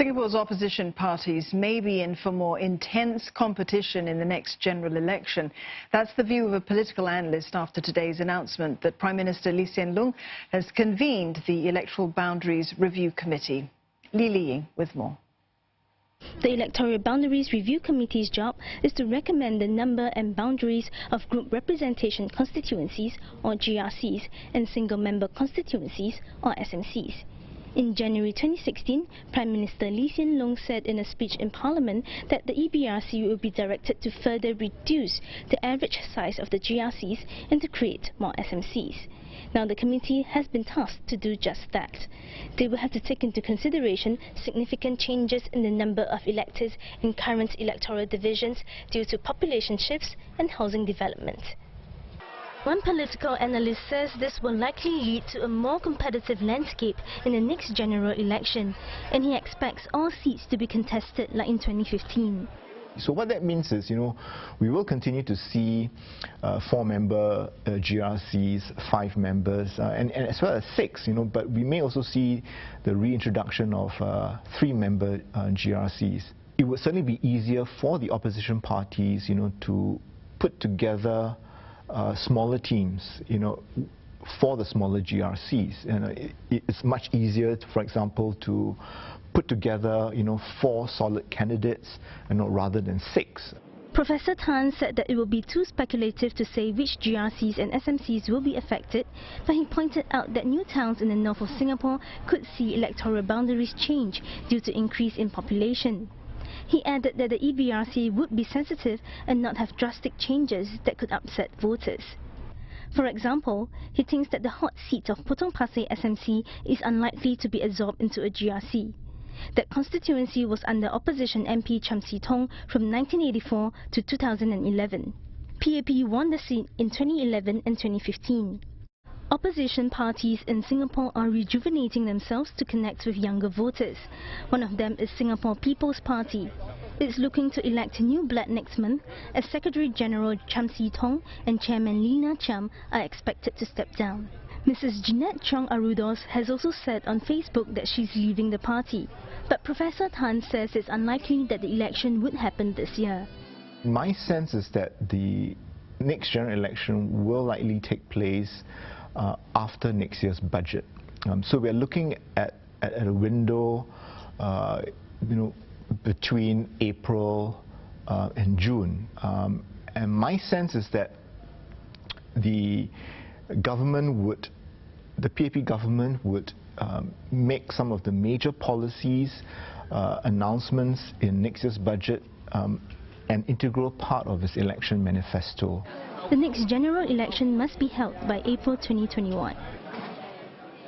Singapore's opposition parties may be in for more intense competition in the next general election. That's the view of a political analyst after today's announcement that Prime Minister Loong has convened the Electoral Boundaries Review Committee. Li with more. The Electoral Boundaries Review Committee's job is to recommend the number and boundaries of Group Representation Constituencies, or GRCs, and Single-Member Constituencies, or SMCs. In January 2016, Prime Minister Hsien said in a speech in Parliament that the EBRC will be directed to further reduce the average size of the GRCs and to create more SMCs. Now the committee has been tasked to do just that. They will have to take into consideration significant changes in the number of electors in current electoral divisions due to population shifts and housing development. One political analyst says this will likely lead to a more competitive landscape in the next general election, and he expects all seats to be contested like in 2015. So what that means is, we will continue to see 4-member GRCs, 5 members, and as well as 6, but we may also see the reintroduction of 3-member GRCs. It would certainly be easier for the opposition parties, to put together smaller teams, for the smaller GRCs. And it's much easier, for example, to put together, 4 solid candidates, rather than 6. Professor Tan said that it would be too speculative to say which GRCs and SMCs will be affected, but he pointed out that new towns in the north of Singapore could see electoral boundaries change due to increase in population. He added that the EBRC would be sensitive and not have drastic changes that could upset voters. For example, he thinks that the hot seat of Potong Pasir SMC is unlikely to be absorbed into a GRC. That constituency was under opposition MP Cham Si Tong from 1984 to 2011. PAP won the seat in 2011 and 2015. Opposition parties in Singapore are rejuvenating themselves to connect with younger voters. One of them is Singapore People's Party. It's looking to elect new blood next month, as Secretary General Cham Si Tong and Chairman Lina Cham are expected to step down. Mrs. Jeanette Chong Arudos has also said on Facebook that she's leaving the party. But Professor Tan says it's unlikely that the election would happen this year. My sense is that the next general election will likely take place after next year's budget. So we are looking at a window, between April and June. And my sense is that the PAP government would make some of the major policies announcements in next year's budget an integral part of its election manifesto. The next general election must be held by April 2021.